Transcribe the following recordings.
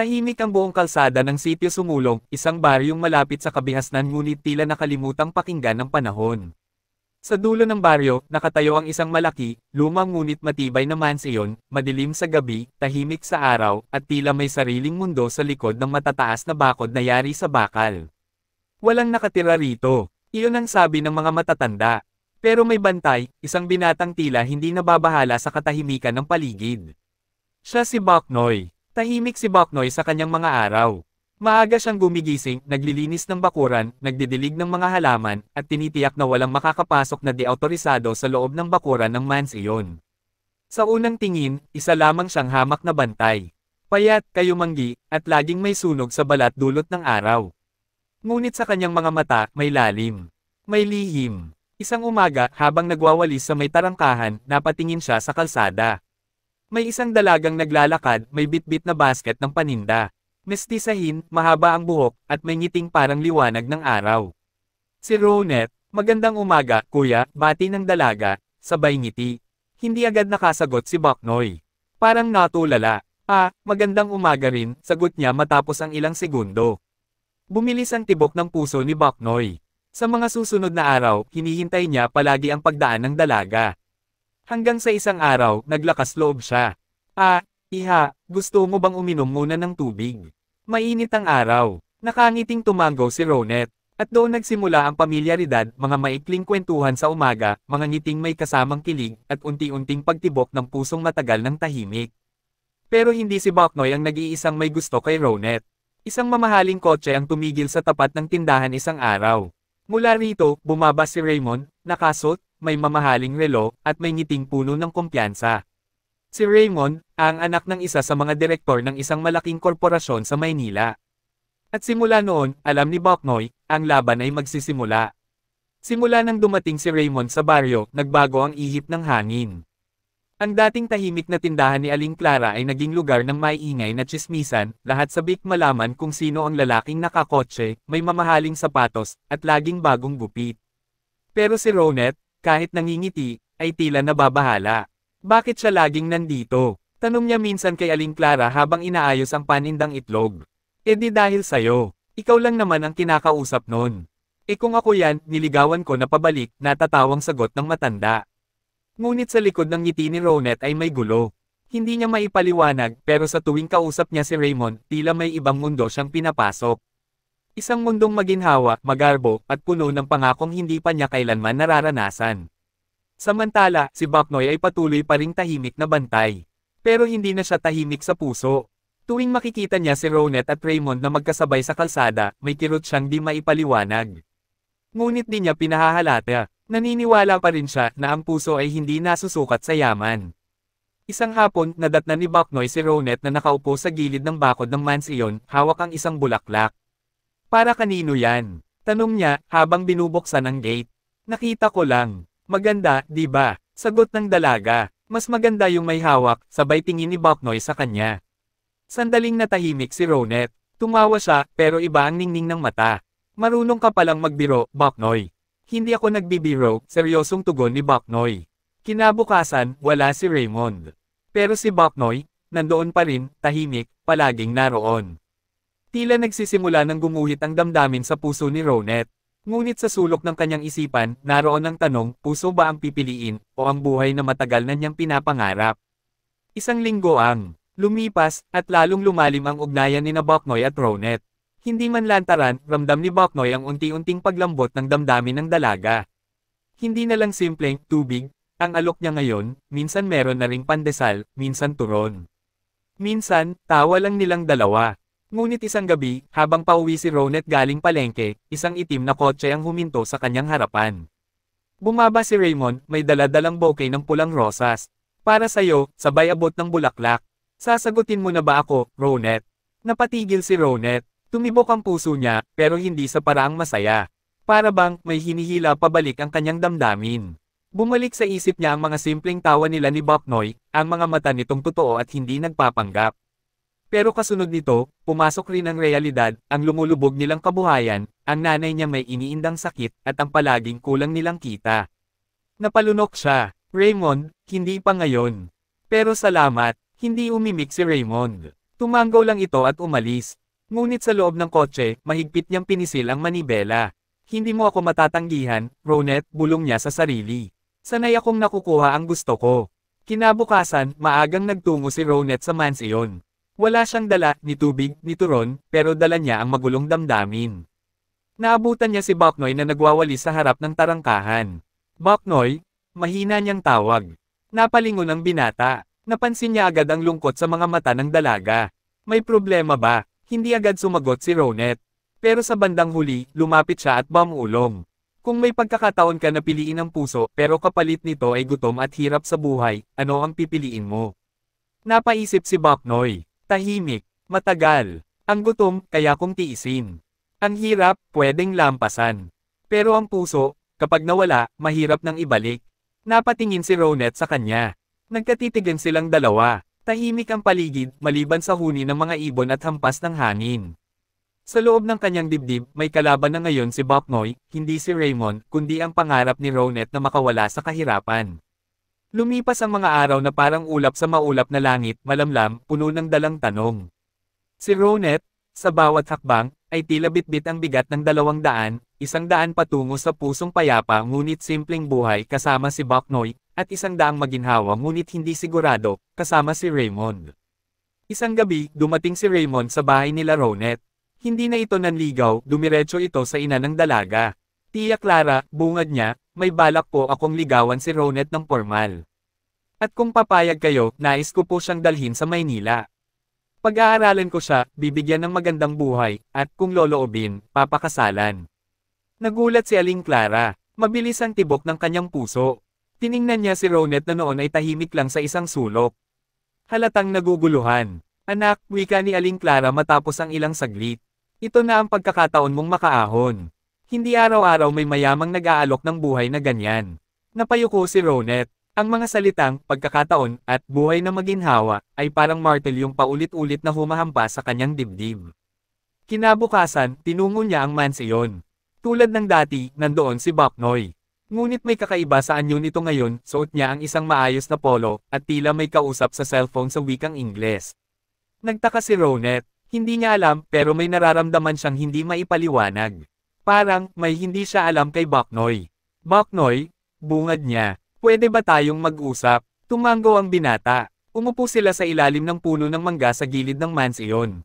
Tahimik ang buong kalsada ng sitio Sumulong, isang baryong malapit sa kabihasnan ngunit tila nakalimutang pakinggan ng panahon. Sa dulo ng baryo, nakatayo ang isang malaki, lumang ngunit matibay na mansiyon, madilim sa gabi, tahimik sa araw, at tila may sariling mundo sa likod ng matataas na bakod na yari sa bakal. Walang nakatira rito, iyon ang sabi ng mga matatanda. Pero may bantay, isang binatang tila hindi nababahala sa katahimikan ng paligid. Siya si Boknoy. Tahimik si Boknoy sa kanyang mga araw. Maaga siyang gumigising, naglilinis ng bakuran, nagdidilig ng mga halaman, at tinitiyak na walang makakapasok na di-autorisado sa loob ng bakuran ng mansiyon. Sa unang tingin, isa lamang siyang hamak na bantay. Payat, kayumanggi, at laging may sunog sa balat dulot ng araw. Ngunit sa kanyang mga mata, may lalim. May lihim. Isang umaga, habang nagwawalis sa may tarangkahan, napatingin siya sa kalsada. May isang dalagang naglalakad, may bitbit na basket ng paninda. Mestisahin, mahaba ang buhok, at may ngiting parang liwanag ng araw. Si Ronet, magandang umaga, kuya, bati ng dalaga, sabay ngiti. Hindi agad nakasagot si Boknoy. Parang natulala. Magandang umaga rin, sagot niya matapos ang ilang segundo. Bumilis ang tibok ng puso ni Boknoy. Sa mga susunod na araw, hinihintay niya palagi ang pagdaan ng dalaga. Hanggang sa isang araw, naglakas loob siya. Iha, gusto mo bang uminom muna ng tubig? Mainit ang araw. Nakangiting tumango si Ronet. At doon nagsimula ang pamilyaridad, mga maikling kwentuhan sa umaga, mga ngiting may kasamang kilig, at unti-unting pagtibok ng pusong matagal ng tahimik. Pero hindi si Boknoy ang nag-iisang may gusto kay Ronet. Isang mamahaling kotse ang tumigil sa tapat ng tindahan isang araw. Mula rito, bumaba si Raymond, nakasot, may mamahaling relo, at may ngiting puno ng kumpiyansa. Si Raymond, ang anak ng isa sa mga direktor ng isang malaking korporasyon sa Maynila. At simula noon, alam ni Boknoy, ang laban ay magsisimula. Simula nang dumating si Raymond sa baryo, nagbago ang ihip ng hangin. Ang dating tahimik na tindahan ni Aling Clara ay naging lugar ng maiingay na tsismisan, lahat sabik malaman kung sino ang lalaking nakakotse, may mamahaling sapatos, at laging bagong gupit. Pero si Ronet, kahit nangingiti, ay tila nababahala. Bakit siya laging nandito? Tanong niya minsan kay Aling Clara habang inaayos ang panindang itlog. Di dahil sayo. Ikaw lang naman ang kinakausap nun. Kung ako yan, niligawan ko na pabalik, natatawang sagot ng matanda. Ngunit sa likod ng ngiti ni Ronet ay may gulo. Hindi niya maipaliwanag, pero sa tuwing kausap niya si Raymond, tila may ibang mundo siyang pinapasok. Isang mundong maginhawa, magarbo, at puno ng pangakong hindi pa niya kailanman nararanasan. Samantala, si Boknoy ay patuloy pa ring tahimik na bantay. Pero hindi na siya tahimik sa puso. Tuwing makikita niya si Ronet at Raymond na magkasabay sa kalsada, may kirot siyang di maipaliwanag. Ngunit di niya pinahahalata. Naniniwala pa rin siya na ang puso ay hindi nasusukat sa yaman. Isang hapon, nadatnan ni Boknoy si Ronet na nakaupo sa gilid ng bakod ng mansiyon, hawak ang isang bulaklak. Para kanino yan? Tanong niya, habang binubuksan ang gate. Nakita ko lang. Maganda, di ba? Sagot ng dalaga. Mas maganda yung may hawak, sabay tingin ni Boknoy sa kanya. Sandaling natahimik si Ronet. Tumawa siya, pero iba ang ningning ng mata. Marunong ka palang magbiro, Boknoy. Hindi ako nagbibiro, seryosong tugon ni Boknoy. Kinabukasan, wala si Raymond. Pero si Boknoy, nandoon pa rin, tahimik, palaging naroon. Tila nagsisimula ng gumuhit ang damdamin sa puso ni Ronet. Ngunit sa sulok ng kanyang isipan, naroon ang tanong, puso ba ang pipiliin, o ang buhay na matagal na niyang pinapangarap? Isang linggo ang lumipas, at lalong lumalim ang ugnayan ni Boknoy at Ronet. Hindi man lantaran, ramdam ni Boknoy ang unti-unting paglambot ng damdamin ng dalaga. Hindi na lang simpleng tubig, ang alok niya ngayon, minsan meron na ring pandesal, minsan turon. Minsan, tawa lang nilang dalawa. Ngunit isang gabi, habang pauwi si Ronet galing palengke, isang itim na kotse ang huminto sa kanyang harapan. Bumaba si Raymond, may dala-dalang bouquet ng pulang rosas. Para sa'yo, sabay abot ng bulaklak. Sasagutin mo na ba ako, Ronet? Napatigil si Ronet. Tumibok ang puso niya, pero hindi sa paraang masaya. Para bang may hinihila pabalik ang kanyang damdamin. Bumalik sa isip niya ang mga simpleng tawa nila ni Boknoy, ang mga mata nitong totoo at hindi nagpapanggap. Pero kasunod nito, pumasok rin ang realidad, ang lumulubog nilang kabuhayan, ang nanay niya may iniindang sakit, at ang palaging kulang nilang kita. Napalunok siya. Raymond, hindi pa ngayon. Pero salamat, hindi umimik si Raymond. Tumanggaw lang ito at umalis. Ngunit sa loob ng kotse, mahigpit niyang pinisil ang manibela. Hindi mo ako matatanggihan, Ronet, bulong niya sa sarili. Sanay akong nakukuha ang gusto ko. Kinabukasan, maagang nagtungo si Ronet sa mansyon. Wala siyang dala, ni tubig, ni turon, pero dala niya ang magulong damdamin. Naabutan niya si Boknoy na nagwawalis sa harap ng tarangkahan. Boknoy, mahina niyang tawag. Napalingon ang binata. Napansin niya agad ang lungkot sa mga mata ng dalaga. May problema ba? Hindi agad sumagot si Ronet. Pero sa bandang huli, lumapit siya at bumulong. Kung may pagkakataon ka na piliin ang puso pero kapalit nito ay gutom at hirap sa buhay, ano ang pipiliin mo? Napaisip si Boknoy. Tahimik, matagal. Ang gutom, kaya kong tiisin. Ang hirap, pwedeng lampasan. Pero ang puso, kapag nawala, mahirap nang ibalik. Napatingin si Ronet sa kanya. Nagkatitigan silang dalawa. Tahimik ang paligid, maliban sa huni ng mga ibon at hampas ng hangin. Sa loob ng kanyang dibdib, may kalaban na ngayon si Boknoy, hindi si Raymond, kundi ang pangarap ni Ronet na makawala sa kahirapan. Lumipas ang mga araw na parang ulap sa maulap na langit, malamlam, puno ng dalang tanong. Si Ronet, sa bawat hakbang, ay tila bitbit ang bigat ng 200, 100 patungo sa pusong payapa ngunit simpleng buhay kasama si Boknoy, at 100 maginhawa ngunit hindi sigurado, kasama si Raymond. Isang gabi, dumating si Raymond sa bahay nila Ronet. Hindi na ito nanligaw, dumiretso ito sa ina ng dalaga. Tia Clara, bungad niya, may balak po akong ligawan si Ronet ng formal. At kung papayag kayo, nais ko po siyang dalhin sa Maynila. Pag-aaralan ko siya, bibigyan ng magandang buhay, at kung loloobin, papakasalan. Nagulat si Aling Clara, mabilis ang tibok ng kanyang puso. Tiningnan niya si Ronet na noon ay tahimik lang sa isang sulok. Halatang naguguluhan. Anak, wika ni Aling Clara matapos ang ilang saglit. Ito na ang pagkakataon mong makaahon. Hindi araw-araw may mayamang nag-aalok ng buhay na ganyan. Napayuko si Ronet. Ang mga salitang, pagkakataon, at buhay na maginhawa, ay parang martelyong paulit-ulit na humahampas sa kanyang dibdib. Kinabukasan, tinungo niya ang mansyon. Tulad ng dati, nandoon si Boknoy. Ngunit may kakaiba sa anyo nito ngayon, suot niya ang isang maayos na polo, at tila may kausap sa cellphone sa wikang Ingles. Nagtaka si Ronet, hindi niya alam pero may nararamdaman siyang hindi maipaliwanag. Parang, may hindi siya alam kay Boknoy. Boknoy, bungad niya, pwede ba tayong mag-usap? Tumanggo ang binata. Umupo sila sa ilalim ng puno ng mangga sa gilid ng mansyon.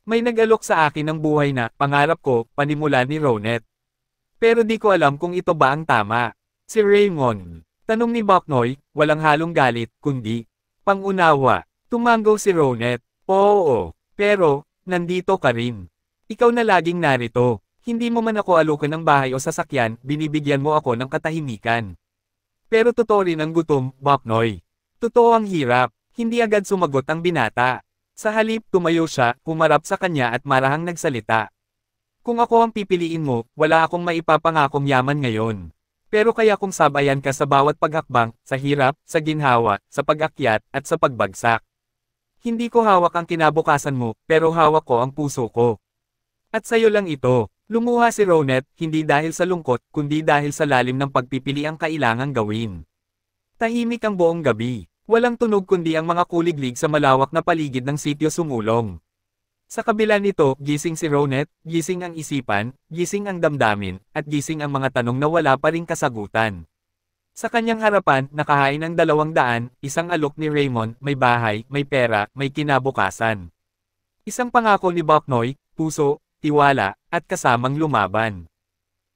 May nag-alok sa akin ng buhay na, pangarap ko, panimula ni Ronet. Pero di ko alam kung ito ba ang tama. Si Raymond. Tanong ni Boknoy, walang halong galit, kundi pangunawa. Tumanggo si Ronet. Oo, pero, nandito ka rin. Ikaw na laging narito. Hindi mo man ako alukan ng bahay o sasakyan, binibigyan mo ako ng katahimikan. Pero totoo rin ang gutom, Boknoy. Totoo ang hirap. Hindi agad sumagot ang binata. Sa halip, tumayo siya, humarap sa kanya at marahang nagsalita. Kung ako ang pipiliin mo, wala akong maipapangakong yaman ngayon. Pero kaya kung sabayan ka sa bawat paghakbang, sa hirap, sa ginhawa, sa pag-akyat, at sa pagbagsak. Hindi ko hawak ang kinabukasan mo, pero hawak ko ang puso ko. At sayo lang ito. Lumuha si Ronet, hindi dahil sa lungkot, kundi dahil sa lalim ng pagpipili ang kailangang gawin. Tahimik ang buong gabi. Walang tunog kundi ang mga kuliglig sa malawak na paligid ng sitio Sumulong. Sa kabila nito, gising si Ronet, gising ang isipan, gising ang damdamin, at gising ang mga tanong na wala pa ring kasagutan. Sa kanyang harapan, nakahain ang 200, isang alok ni Raymond, may bahay, may pera, may kinabukasan. Isang pangako ni Boknoy, puso, tiwala, at kasamang lumaban.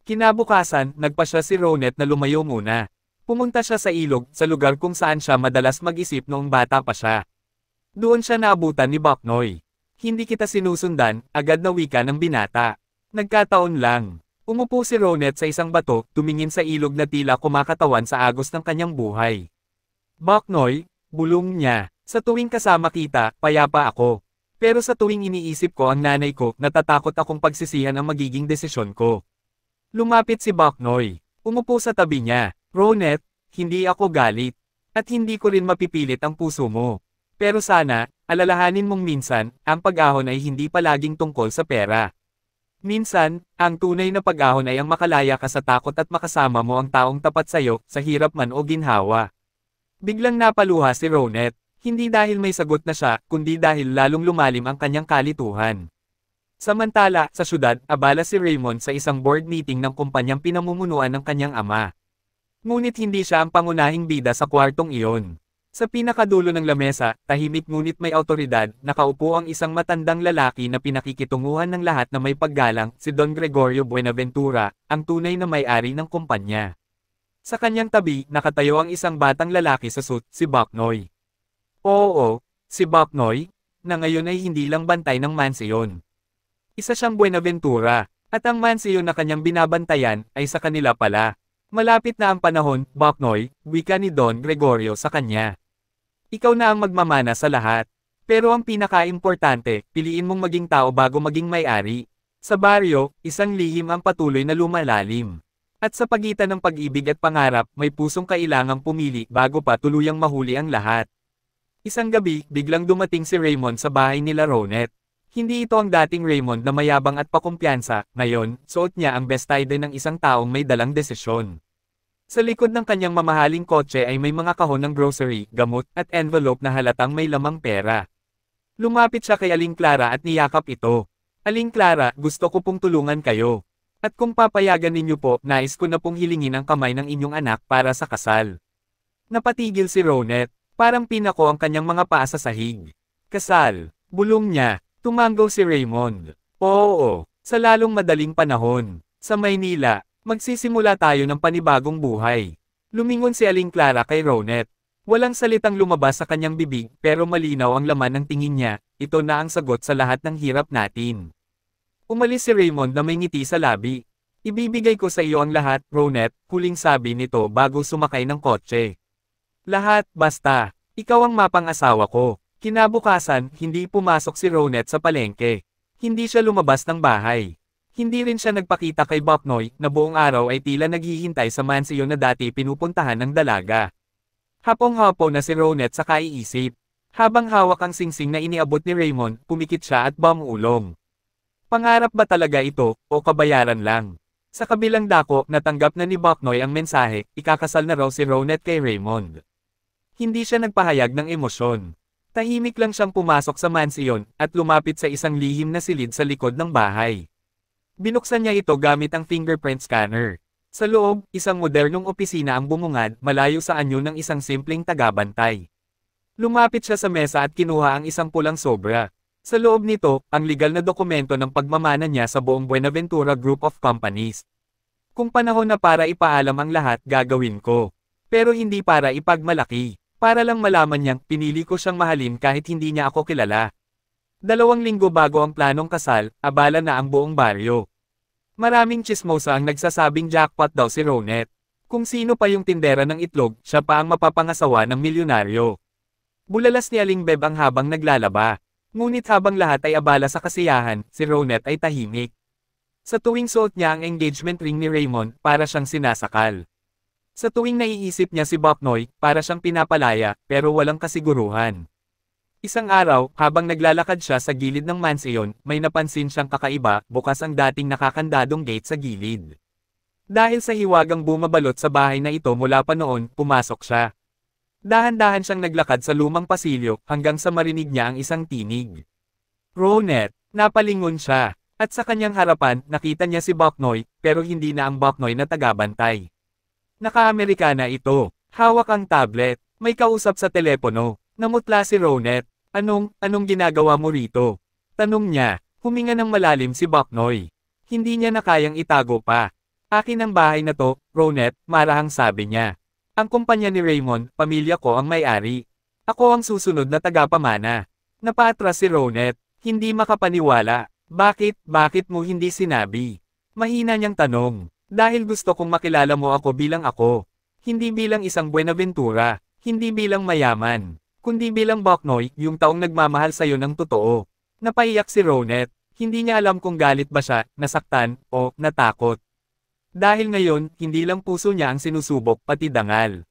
Kinabukasan, nagpasya si Ronet na lumayo muna. Pumunta siya sa ilog, sa lugar kung saan siya madalas mag-isip noong bata pa siya. Doon siya naabutan ni Boknoy. Hindi kita sinusundan, agad na wika ng binata. Nagkataon lang. Umupo si Ronet sa isang bato, tumingin sa ilog na tila kumakatawan sa agos ng kanyang buhay. Boknoy, bulong niya, sa tuwing kasama kita, payapa ako. Pero sa tuwing iniisip ko ang nanay ko, natatakot akong pagsisihan ang magiging desisyon ko. Lumapit si Boknoy. Umupo sa tabi niya. Ronet, hindi ako galit. At hindi ko rin mapipilit ang puso mo. Pero sana, alalahanin mong minsan, ang pag-ahon ay hindi palaging tungkol sa pera. Minsan, ang tunay na pag-ahon ay ang makalaya ka sa takot at makasama mo ang taong tapat sa'yo, sa hirap man o ginhawa. Biglang napaluha si Ronet. Hindi dahil may sagot na siya, kundi dahil lalong lumalim ang kanyang kalituhan. Samantala, sa syudad, abala si Raymond sa isang board meeting ng kumpanyang pinamumunuan ng kanyang ama. Ngunit hindi siya ang pangunahing bida sa kwartong iyon. Sa pinakadulo ng lamesa, tahimik ngunit may awtoridad, nakaupo ang isang matandang lalaki na pinakikitunguhan ng lahat na may paggalang, si Don Gregorio Buenaventura, ang tunay na may-ari ng kumpanya. Sa kanyang tabi, nakatayo ang isang batang lalaki sa suit, si Boknoy. Oo, si Boknoy, na ngayon ay hindi lang bantay ng mansiyon. Isa siyang Buenaventura, at ang mansiyon na kanyang binabantayan, ay sa kanila pala. Malapit na ang panahon, Boknoy, wika ni Don Gregorio sa kanya. Ikaw na ang magmamana sa lahat. Pero ang pinaka-importante, piliin mong maging tao bago maging may-ari. Sa baryo, isang lihim ang patuloy na lumalalim. At sa pagitan ng pag-ibig at pangarap, may pusong kailangang pumili bago pa tuluyang mahuli ang lahat. Isang gabi, biglang dumating si Raymond sa bahay nila Ronet. Hindi ito ang dating Raymond na mayabang at pakumpiyansa, ngayon, suot niya ang bestide ng isang taong may dalang desisyon. Sa likod ng kanyang mamahaling kotse ay may mga kahon ng grocery, gamot, at envelope na halatang may lamang pera. Lumapit siya kay Aling Clara at niyakap ito. Aling Clara, gusto ko pong tulungan kayo. At kung papayagan ninyo po, nais ko na pong hilingin ang kamay ng inyong anak para sa kasal. Napatigil si Ronet, parang pinako ang kanyang mga paa sa sahig. Kasal, bulong niya, tumanggaw si Raymond. Oo, sa lalong madaling panahon. Sa Maynila, magsisimula tayo ng panibagong buhay. Lumingon si Aling Clara kay Ronet. Walang salitang lumabas sa kanyang bibig, pero malinaw ang laman ng tingin niya, ito na ang sagot sa lahat ng hirap natin. Umalis si Raymond na may ngiti sa labi. Ibibigay ko sa iyo ang lahat, Ronet, huling sabi nito bago sumakay ng kotse. Lahat, basta. Ikaw ang mapang-asawa ko. Kinabukasan, hindi pumasok si Ronet sa palengke. Hindi siya lumabas ng bahay. Hindi rin siya nagpakita kay Boknoy, na buong araw ay tila naghihintay sa mansiyon na dati pinupuntahan ng dalaga. Hapong-hapo na si Ronet sa kaiisip. Habang hawak ang singsing na iniabot ni Raymond, pumikit siya at bumulong. Pangarap ba talaga ito, o kabayaran lang? Sa kabilang dako, natanggap na ni Boknoy ang mensahe, ikakasal na raw si Ronet kay Raymond. Hindi siya nagpahayag ng emosyon. Tahimik lang siyang pumasok sa mansiyon, at lumapit sa isang lihim na silid sa likod ng bahay. Binuksan niya ito gamit ang fingerprint scanner. Sa loob, isang modernong opisina ang bumungad, malayo sa anyo ng isang simpleng tagabantay. Lumapit siya sa mesa at kinuha ang isang pulang sobra. Sa loob nito, ang legal na dokumento ng pagmamana niya sa buong Buenaventura Group of Companies. Kung panahon na para ipaalam ang lahat, gagawin ko. Pero hindi para ipagmalaki. Para lang malaman niyang, pinili ko siyang mahalin kahit hindi niya ako kilala. 2 linggo bago ang planong kasal, abala na ang buong baryo. Maraming tsismosa ang nagsasabing jackpot daw si Ronet. Kung sino pa yung tindera ng itlog, siya pa ang mapapangasawa ng milyonaryo. Bulalas ni Aling Beb ang habang naglalaba. Ngunit habang lahat ay abala sa kasiyahan, si Ronet ay tahimik. Sa tuwing suot niya ang engagement ring ni Raymond, para siyang sinasakal. Sa tuwing naiisip niya si Boknoy, para siyang pinapalaya, pero walang kasiguruhan. Isang araw, habang naglalakad siya sa gilid ng mansiyon, may napansin siyang kakaiba, bukas ang dating nakakandadong gate sa gilid. Dahil sa hiwagang bumabalot sa bahay na ito mula pa noon, pumasok siya. Dahan-dahan siyang naglakad sa lumang pasilyo, hanggang sa marinig niya ang isang tinig. Ronet, napalingon siya, at sa kanyang harapan, nakita niya si Boknoy, pero hindi na ang Boknoy na tagabantay. Naka-Amerikana ito, hawak ang tablet, may kausap sa telepono, namutla si Ronet. Anong ginagawa mo rito? Tanong niya, huminga ng malalim si Boknoy. Hindi niya na kayang itago pa. Akin ang bahay na to, Ronet, marahang sabi niya. Ang kumpanya ni Raymond, pamilya ko ang may-ari. Ako ang susunod na tagapamana. Napaatras si Ronet, hindi makapaniwala. Bakit mo hindi sinabi? Mahina niyang tanong. Dahil gusto kong makilala mo ako bilang ako. Hindi bilang isang Buenaventura, hindi bilang mayaman. Kundi bilang Boknoy, yung taong nagmamahal sa'yo ng totoo. Napaiyak si Ronet, hindi niya alam kung galit ba siya, nasaktan, o natakot. Dahil ngayon, hindi lang puso niya ang sinusubok, pati dangal.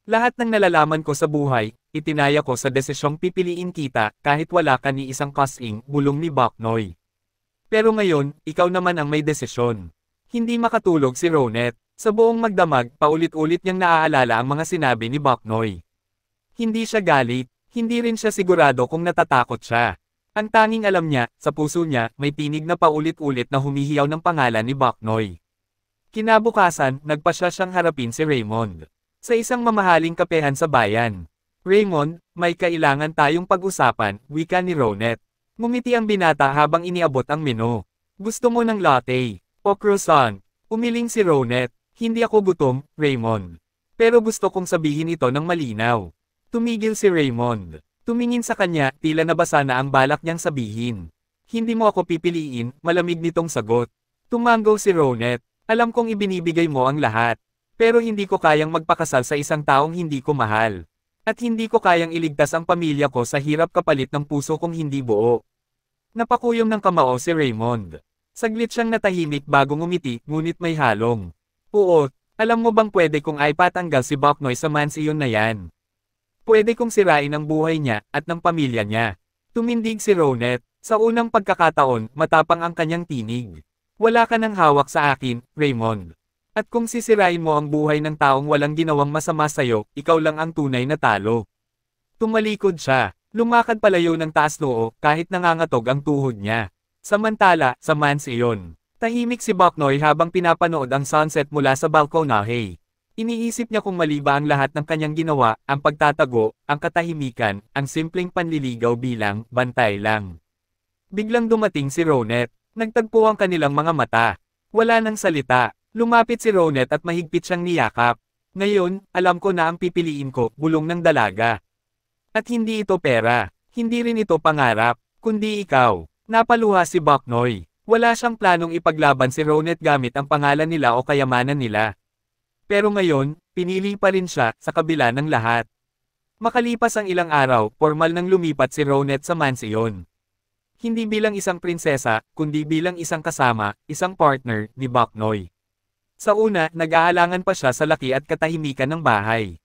Lahat ng nalalaman ko sa buhay, itinaya ko sa desisyong pipiliin kita, kahit wala ka ni isang kasing, bulong ni Boknoy. Pero ngayon, ikaw naman ang may desisyon. Hindi makatulog si Ronet. Sa buong magdamag, paulit-ulit niyang naaalala ang mga sinabi ni Boknoy. Hindi siya galit, Hindi rin siya sigurado kung natatakot siya. Ang tanging alam niya, sa puso niya, may tinig na paulit-ulit na humihiyaw ng pangalan ni Boknoy. Kinabukasan, nagpasya siyang harapin si Raymond. Sa isang mamahaling kapehan sa bayan. Raymond, may kailangan tayong pag-usapan, wika ni Ronet. Ngumiti ang binata habang iniabot ang menu. Gusto mo ng latte o croissant? Umiling si Ronet. Hindi ako gutom, Raymond. Pero gusto kong sabihin ito ng malinaw. Tumigil si Raymond. Tumingin sa kanya, tila nabasa na ang balak niyang sabihin. Hindi mo ako pipiliin, malamig nitong sagot. Tumango si Ronet. Alam kong ibinibigay mo ang lahat. Pero hindi ko kayang magpakasal sa isang taong hindi ko mahal. At hindi ko kayang iligtas ang pamilya ko sa hirap kapalit ng puso kong hindi buo. Napakuyom ng kamao si Raymond. Saglit siyang natahimik bago ngumiti, ngunit may halong. Oo, alam mo bang pwede kong ipatanggal si Boknoy sa mansiyon na yan? Pwede kong sirain ang buhay niya at ng pamilya niya. Tumindig si Ronet. Sa unang pagkakataon, matapang ang kanyang tinig. Wala ka nang hawak sa akin, Raymond. At kung sisirain mo ang buhay ng taong walang ginawang masama sa'yo, ikaw lang ang tunay na talo. Tumalikod siya. Lumakad palayo ng taas noo kahit nangangatog ang tuhod niya. Samantala, sa mansiyon. Tahimik si Boknoy habang pinapanood ang sunset mula sa balkonahe. Iniisip niya kung mali ba ang lahat ng kanyang ginawa, ang pagtatago, ang katahimikan, ang simpleng panliligaw bilang bantay lang. Biglang dumating si Ronet. Nagtagpo ang kanilang mga mata. Wala nang salita. Lumapit si Ronet at mahigpit siyang niyakap. Ngayon, alam ko na ang pipiliin ko, bulong ng dalaga. At hindi ito pera. Hindi rin ito pangarap, kundi ikaw. Napaluha si Boknoy. Wala siyang planong ipaglaban si Ronet gamit ang pangalan nila o kayamanan nila. Pero ngayon, pinili pa rin siya sa kabila ng lahat. Makalipas ang ilang araw, formal nang lumipat si Ronet sa mansiyon. Hindi bilang isang prinsesa, kundi bilang isang kasama, isang partner ni Boknoy. Sa una, nag-aalangan pa siya sa laki at katahimikan ng bahay.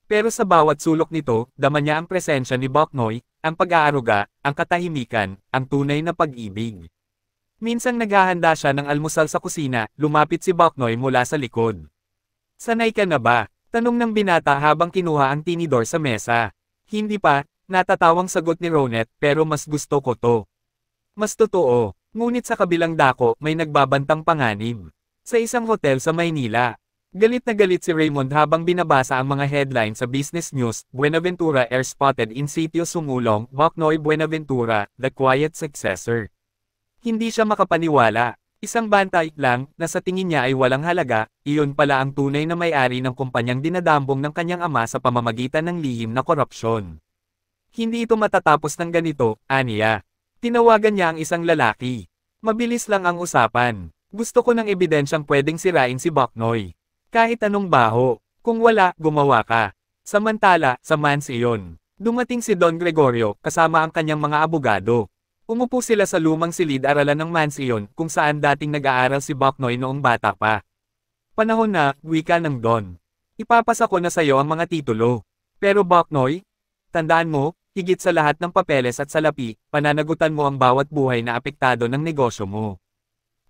Pero sa bawat sulok nito, dama niya ang presensya ni Boknoy, ang pag-aaruga, ang katahimikan, ang tunay na pag-ibig. Minsang naghahanda siya ng almusal sa kusina, lumapit si Boknoy mula sa likod. Sanay ka na ba? Tanong ng binata habang kinuha ang tinidor sa mesa. Hindi pa, natatawang sagot ni Ronet, pero mas gusto ko to. Mas totoo, ngunit sa kabilang dako may nagbabantang panganib. Sa isang hotel sa Maynila. Galit na galit si Raymond habang binabasa ang mga headline sa Business News, Buenaventura Air spotted in sitio Sumulong, Boknoy Buenaventura, the quiet successor. Hindi siya makapaniwala. Isang bantay lang, na sa tingin niya ay walang halaga, iyon pala ang tunay na may-ari ng kumpanyang dinadambong ng kanyang ama sa pamamagitan ng lihim na korupsyon. Hindi ito matatapos ng ganito, aniya. Tinawagan niya ang isang lalaki. Mabilis lang ang usapan. Gusto ko ng ebidensyang pwedeng sirain si Boknoy. Kahit anong baho. Kung wala, gumawa ka. Samantala, sa mansiyon. Dumating si Don Gregorio, kasama ang kanyang mga abogado. Umupo sila sa lumang silid-aralan ng mansiyon, kung saan dating nag-aaral si Boknoy noong bata pa. Panahon na, wika ng Don. Ipapasa ko na sayo ang mga titulo. Pero Boknoy, tandaan mo, higit sa lahat ng papeles at salapi, pananagutan mo ang bawat buhay na apektado ng negosyo mo.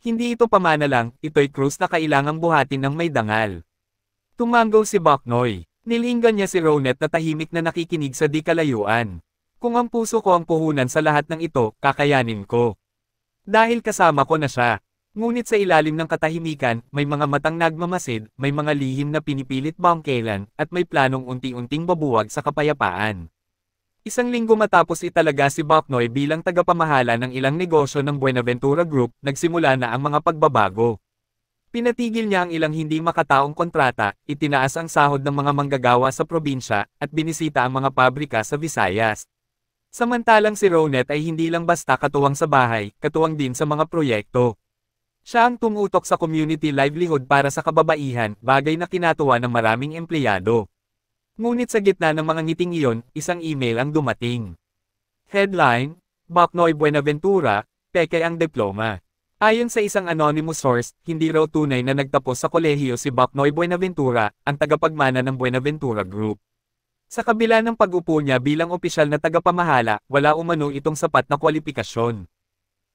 Hindi ito pamana lang, ito'y krus na kailangang buhatin ng may dangal. Tumango si Boknoy. Nilinggan niya si Ronet na tahimik na nakikinig sa di kalayuan. Kung ang puso ko ang puhunan sa lahat ng ito, kakayanin ko. Dahil kasama ko na siya. Ngunit sa ilalim ng katahimikan, may mga matang nagmamasid, may mga lihim na pinipilit bangkelan, at may planong unti-unting babuwag sa kapayapaan. Isang linggo matapos italaga si Boknoy bilang tagapamahala ng ilang negosyo ng Buenaventura Group, nagsimula na ang mga pagbabago. Pinatigil niya ang ilang hindi makataong kontrata, itinaas ang sahod ng mga manggagawa sa probinsya, at binisita ang mga pabrika sa Visayas. Samantalang si Ronet ay hindi lang basta katuwang sa bahay, katuwang din sa mga proyekto. Siya ang tumutok sa community livelihood para sa kababaihan, bagay na kinatuwa ng maraming empleyado. Ngunit sa gitna ng mga ngiting iyon, isang email ang dumating. Headline, Boknoy Buenaventura, peke ang diploma. Ayon sa isang anonymous source, hindi raw tunay na nagtapos sa kolehiyo si Boknoy Buenaventura, ang tagapagmana ng Buenaventura Group. Sa kabila ng pag-upo niya bilang opisyal na tagapamahala, wala umano itong sapat na kwalifikasyon.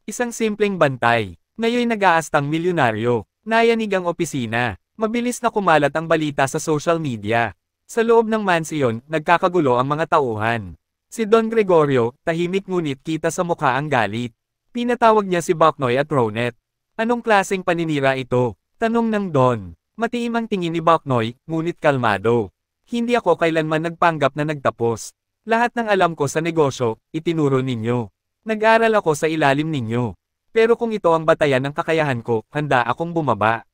Isang simpleng bantay. Ngayon nag-aastang milyonaryo. Nayanig ang opisina. Mabilis na kumalat ang balita sa social media. Sa loob ng mansiyon, nagkakagulo ang mga tauhan. Si Don Gregorio, tahimik ngunit kita sa mukha ang galit. Pinatawag niya si Boknoy at Ronet. Anong klaseng paninira ito? Tanong ng Don. Matiim ang tingin ni Boknoy, ngunit kalmado. Hindi ako kailanman nagpanggap na nagtapos. Lahat ng alam ko sa negosyo, itinuro ninyo. Nag-aral ako sa ilalim ninyo. Pero kung ito ang batayan ng kakayahan ko, handa akong bumaba.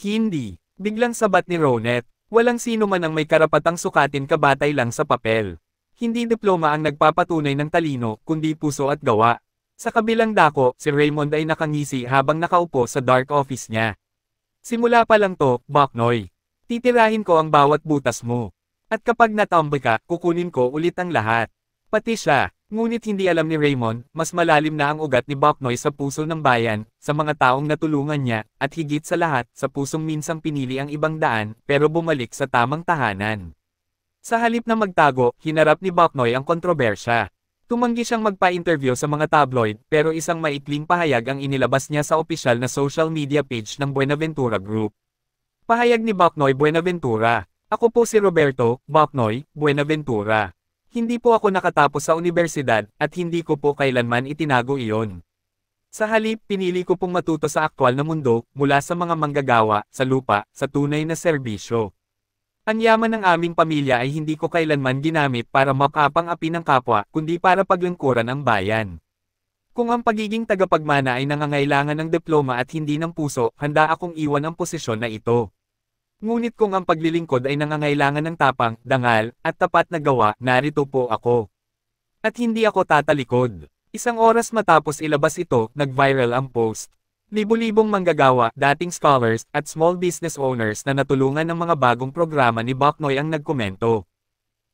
Hindi. Biglang sabat ni Ronet. Walang sino man ang may karapatang sukatin ka batay lang sa papel. Hindi diploma ang nagpapatunay ng talino, kundi puso at gawa. Sa kabilang dako, si Raymond ay nakangisi habang nakaupo sa dark office niya. Simula pa lang to, Boknoy. Titirahin ko ang bawat butas mo. At kapag natambi ka, kukunin ko ulit ang lahat. Pati siya. Ngunit hindi alam ni Raymond, mas malalim na ang ugat ni Boknoy sa puso ng bayan, sa mga taong natulungan niya, at higit sa lahat, sa pusong minsang pinili ang ibang daan, pero bumalik sa tamang tahanan. Sa halip na magtago, hinarap ni Boknoy ang kontrobersya. Tumanggi siyang magpa-interview sa mga tabloid, pero isang maikling pahayag ang inilabas niya sa opisyal na social media page ng Buenaventura Group. Pahayag ni Boknoy Buenaventura. Ako po si Roberto Boknoy Buenaventura. Hindi po ako nakatapos sa universidad, at hindi ko po kailanman itinago iyon. Sa halip, pinili ko pong matuto sa aktwal na mundo, mula sa mga manggagawa, sa lupa, sa tunay na serbisyo. Ang yaman ng aming pamilya ay hindi ko kailanman ginamit para makapang-api ng kapwa, kundi para paglingkuran ang bayan. Kung ang pagiging tagapagmana ay nangangailangan ng diploma at hindi ng puso, handa akong iwan ang posisyon na ito. Ngunit kung ang paglilingkod ay nangangailangan ng tapang, dangal, at tapat na gawa, narito po ako. At hindi ako tatalikod. Isang oras matapos ilabas ito, nag-viral ang post. Libo-libong manggagawa, dating scholars, at small business owners na natulungan ng mga bagong programa ni Boknoy ang nagkomento.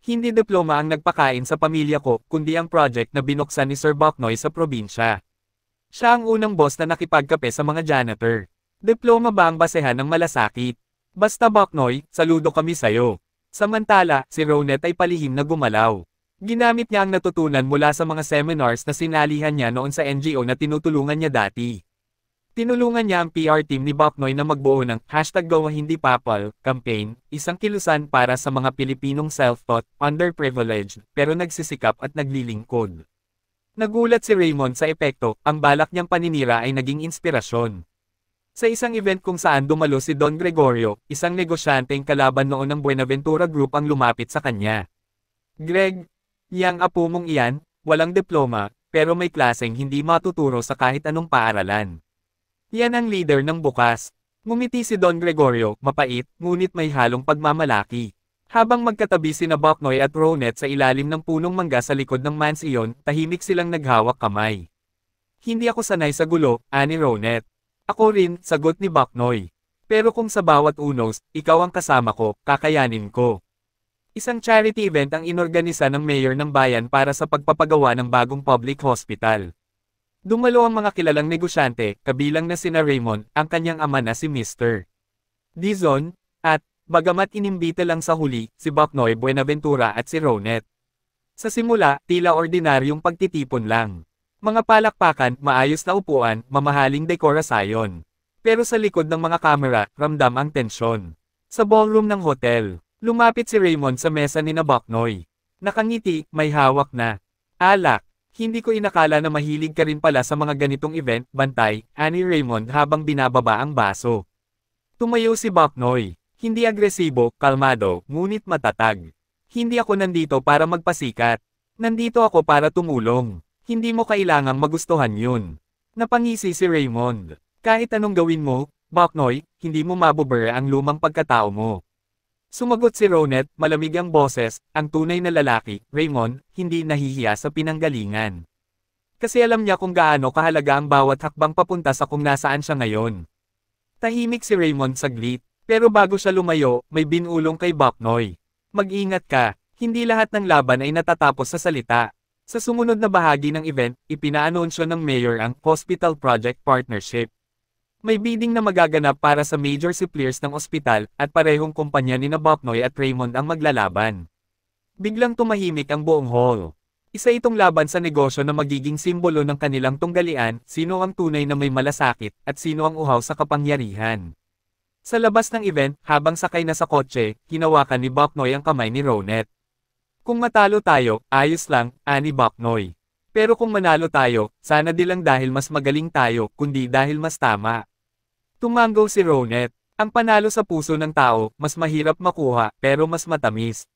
Hindi diploma ang nagpakain sa pamilya ko, kundi ang project na binuksan ni Sir Boknoy sa probinsya. Siya ang unang boss na nakipagkape sa mga janitor. Diploma ba ang basehan ng malasakit? Basta Boknoy, saludo kami sayo. Samantala, si Ronet ay palihim na gumalaw. Ginamit niya ang natutunan mula sa mga seminars na sinalihan niya noon sa NGO na tinutulungan niya dati. Tinulungan niya ang PR team ni Boknoy na magbuo ng #GoHindiPapal campaign, isang kilusan para sa mga Pilipinong self-taught, underprivileged, pero nagsisikap at naglilingkod. Nagulat si Raymond sa epekto, ang balak niyang paninira ay naging inspirasyon. Sa isang event kung saan dumalo si Don Gregorio, isang negosyanteng kalaban noon ng Buenaventura Group ang lumapit sa kanya. Greg, yang apo mong iyan, walang diploma, pero may klaseng hindi matuturo sa kahit anong paaralan. Yan ang leader ng bukas. Ngumiti si Don Gregorio, mapait, ngunit may halong pagmamalaki. Habang magkatabi sina Boknoy at Ronet sa ilalim ng punong mangga sa likod ng mansiyon, tahimik silang naghawak kamay. Hindi ako sanay sa gulo, ani Ronet. Ako rin, sagot ni Boknoy. Pero kung sa bawat unos, ikaw ang kasama ko, kakayanin ko. Isang charity event ang inorganisa ng mayor ng bayan para sa pagpapagawa ng bagong public hospital. Dumalo ang mga kilalang negosyante, kabilang na sina Raymond, ang kanyang ama na si Mr. Dizon, at, bagamat inimbita lang sa huli, si Boknoy Buenaventura at si Ronet. Sa simula, tila ordinaryong pagtitipon lang. Mga palakpakan, maayos na upuan, mamahaling dekorasyon. Pero sa likod ng mga kamera, ramdam ang tensyon. Sa ballroom ng hotel, lumapit si Raymond sa mesa ni Boknoy. Nakangiti, may hawak na alak. Hindi ko inakala na mahilig ka rin pala sa mga ganitong event, bantay, ani Raymond habang binababa ang baso. Tumayo si Boknoy. Hindi agresibo, kalmado, ngunit matatag. Hindi ako nandito para magpasikat. Nandito ako para tumulong. Hindi mo kailangang magustuhan yun. Napangisi si Raymond. Kahit anong gawin mo, Boknoy, hindi mo mabubura ang lumang pagkatao mo. Sumagot si Ronet, malamig ang boses, ang tunay na lalaki, Raymond, hindi nahihiya sa pinanggalingan. Kasi alam niya kung gaano kahalaga ang bawat hakbang papunta sa kung nasaan siya ngayon. Tahimik si Raymond saglit, pero bago siya lumayo, may binulong kay Boknoy. Mag-ingat ka, hindi lahat ng laban ay natatapos sa salita. Sa sumunod na bahagi ng event, ipinaanunsyo ng mayor ang Hospital Project Partnership. May bidding na magaganap para sa major suppliers ng ospital, at parehong kumpanya ni Boknoy at Raymond ang maglalaban. Biglang tumahimik ang buong hall. Isa itong laban sa negosyo na magiging simbolo ng kanilang tunggalian, sino ang tunay na may malasakit, at sino ang uhaw sa kapangyarihan. Sa labas ng event, habang sakay na sa kotse, hinawakan ni Boknoy ang kamay ni Ronet. Kung matalo tayo, ayos lang, ani Baknoy. Pero kung manalo tayo, sana di lang dahil mas magaling tayo, kundi dahil mas tama. Tumango si Ronet. Ang panalo sa puso ng tao, mas mahirap makuha, pero mas matamis.